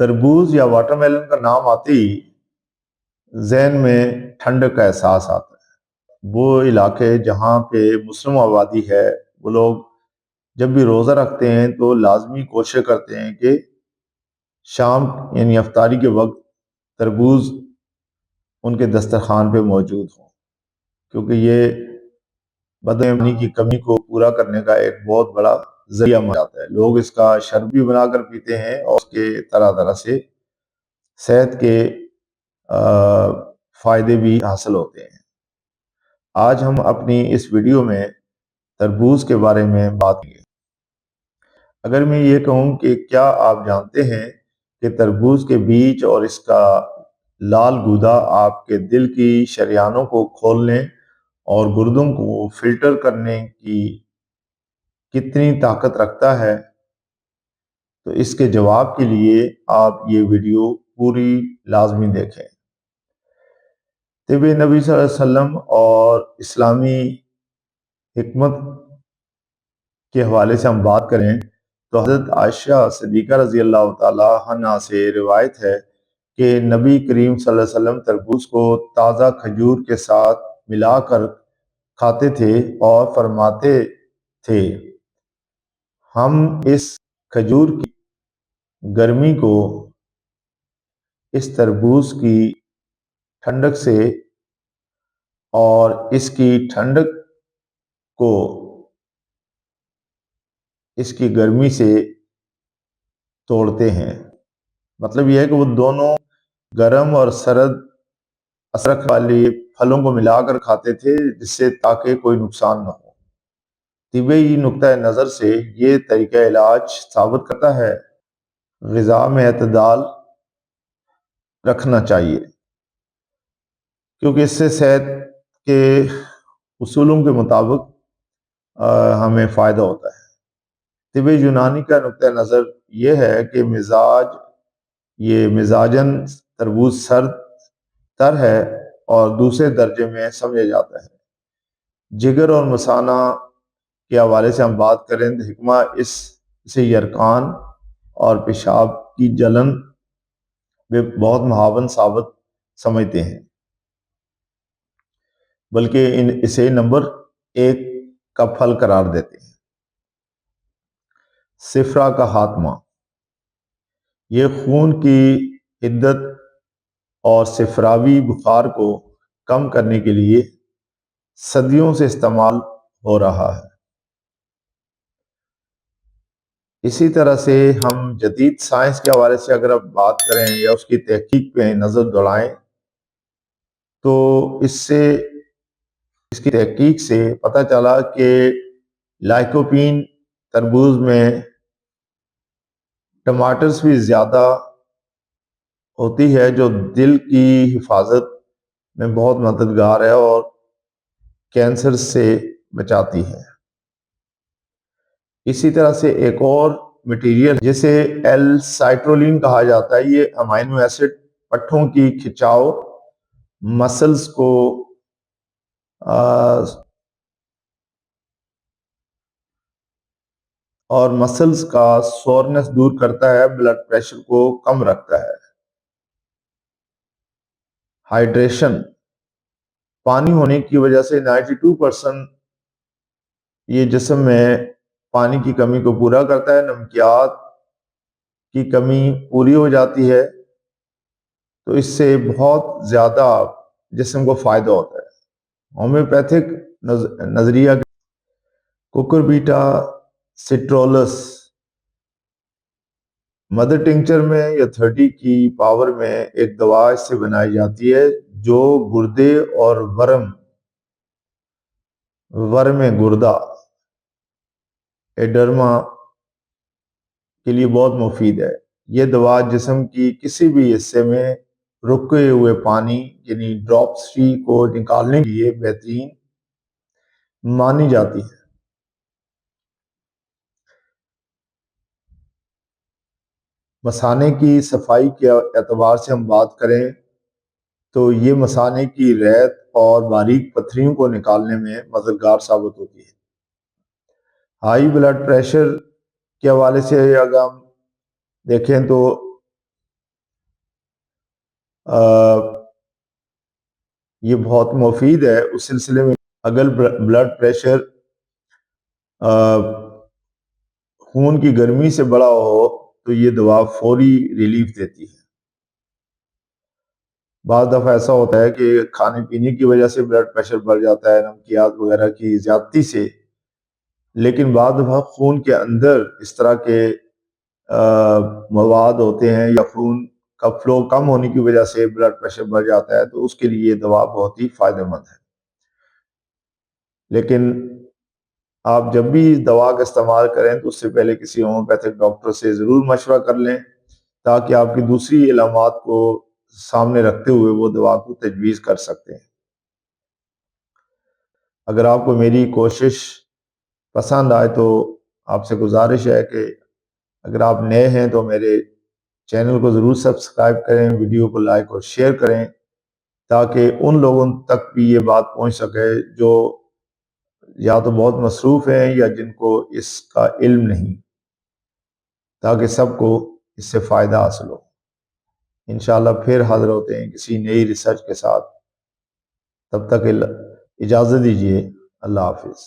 تربوز یا water melon کا نام آتے ہی ذہن میں ٹھنڈک کا احساس آتا ہے۔ وہ علاقے جہاں پہ مسلم آبادی ہے، وہ لوگ جب بھی روزہ رکھتے ہیں تو لازمی کوشش کرتے ہیں کہ شام یعنی افطاری کے وقت تربوز ان کے دسترخوان پہ موجود ہوں، کیونکہ یہ بدن میں پانی کی کمی کو پورا کرنے کا ایک بہت بڑا ذریعہ مانا جاتا ہے۔ لوگ اس کا شربت بھی بنا کر پیتے ہیں اور اس کے طرح طرح سے صحت کے فائدے بھی حاصل ہوتے ہیں۔ آج ہم اپنی اس ویڈیو میں تربوز کے بارے میں بات کریں گے۔ اگر میں یہ کہوں کہ کیا آپ جانتے ہیں کہ تربوز کے بیج اور اس کا لال گودا آپ کے دل کی شریانوں کو کھولنے اور گردوں کو فلٹر کرنے کی کتنی طاقت رکھتا ہے، تو اس کے جواب کے لیے آپ یہ ویڈیو پوری لازمی دیکھیں۔ طب نبی صلی اللہ علیہ وسلم اور اسلامی حکمت کے حوالے سے ہم بات کریں تو حضرت عائشہ صدیقہ رضی اللہ تعالی عنہا سے روایت ہے کہ نبی کریم صلی اللہ علیہ وسلم تربوز کو تازہ کھجور کے ساتھ ملا کر کھاتے تھے اور فرماتے تھے، ہم اس کھجور کی گرمی کو اس تربوز کی ٹھنڈک سے اور اس کی ٹھنڈک کو اس کی گرمی سے توڑتے ہیں۔ مطلب یہ ہے کہ وہ دونوں گرم اور سرد اثر والی پھلوں کو ملا کر کھاتے تھے، جس سے تاکہ کوئی نقصان نہ ہو۔ طبی نقطہ نظر سے یہ طریقہ علاج ثابت کرتا ہے غذا میں اعتدال رکھنا چاہیے، کیونکہ اس سے صحت کے اصولوں کے مطابق ہمیں فائدہ ہوتا ہے۔ طب یونانی کا نقطہ نظر یہ ہے کہ مزاجن تربوز سرد تر ہے اور دوسرے درجے میں سمجھا جاتا ہے۔ جگر اور مثانہ کے حوالے سے ہم بات کریں تو حکمہ اسے یرقان اور پیشاب کی جلن میں بہت معاون ثابت سمجھتے ہیں، بلکہ اسے نمبر 1 کا پھل قرار دیتے ہیں۔ صفرا کا خاتمہ، یہ خون کی حدت اور صفراوی بخار کو کم کرنے کے لیے صدیوں سے استعمال ہو رہا ہے۔ اسی طرح سے ہم جدید سائنس کے حوالے سے اگر اب بات کریں یا اس کی تحقیق پہ نظر دوڑائیں تو اس کی تحقیق سے پتہ چلا کہ لائکوپین تربوز میں ٹماٹر بھی زیادہ ہوتی ہے، جو دل کی حفاظت میں بہت مددگار ہے اور کینسر سے بچاتی ہے۔ اسی طرح سے ایک اور مٹیریل جسے ایل سائٹرولین کہا جاتا ہے، یہ امائنو ایسڈ پٹھوں کی کھچاؤ، مسلز کو اور مسلز کا سورنس دور کرتا ہے، بلڈ پریشر کو کم رکھتا ہے۔ ہائیڈریشن، پانی ہونے کی وجہ سے 92% یہ جسم میں پانی کی کمی کو پورا کرتا ہے۔ نمکیات کی کمی پوری ہو جاتی ہے تو اس سے بہت زیادہ جسم کو فائدہ ہوتا ہے۔ ہومیوپیتھک نظریہ کوکربیٹا سٹرولس مدر ٹنکچر میں یا 30 کی پاور میں ایک دوا اس سے بنائی جاتی ہے جو گردے اور ورم گردہ ایڈرما کے لیے بہت مفید ہے۔ یہ دوا جسم کی کسی بھی حصے میں رکے ہوئے پانی یعنی ڈراپسٹی کو نکالنے کے لیے بہترین مانی جاتی ہے۔ مثانے کی صفائی کے اعتبار سے ہم بات کریں تو یہ مثانے کی ریت اور باریک پتھریوں کو نکالنے میں مددگار ثابت ہوتی ہے۔ ہائی بلڈ پریشر کے حوالے سے اگر ہم دیکھیں تو یہ بہت مفید ہے اس سلسلے میں. اگر بلڈ پریشر خون کی گرمی سے بڑا ہو تو یہ دوا فوری ریلیف دیتی ہے. بعض دفعہ ایسا ہوتا ہے کہ کھانے پینے کی وجہ سے بلڈ پریشر بڑھ جاتا ہے، نمکیات وغیرہ کی زیادتی سے، لیکن بعض دفعہ خون کے اندر اس طرح کے مواد ہوتے ہیں یا خون کا فلو کم ہونے کی وجہ سے بلڈ پریشر بڑھ جاتا ہے، تو اس کے لیے یہ دوا بہت ہی فائدہ مند ہے. لیکن آپ جب بھی دوا کا استعمال کریں تو اس سے پہلے کسی ہومیوپیتھک ڈاکٹر سے ضرور مشورہ کر لیں، تاکہ آپ کی دوسری علامات کو سامنے رکھتے ہوئے وہ دوا کو تجویز کر سکتے ہیں. اگر آپ کو میری کوشش پسند آئے تو آپ سے گزارش ہے کہ اگر آپ نئے ہیں تو میرے چینل کو ضرور سبسکرائب کریں، ویڈیو کو لائک اور شیئر کریں، تاکہ ان لوگوں تک بھی یہ بات پہنچ سکے جو یا تو بہت مصروف ہیں یا جن کو اس کا علم نہیں، تاکہ سب کو اس سے فائدہ حاصل ہو. انشاءاللہ پھر حاضر ہوتے ہیں کسی نئی ریسرچ کے ساتھ. تب تک اجازت دیجیے. اللہ حافظ.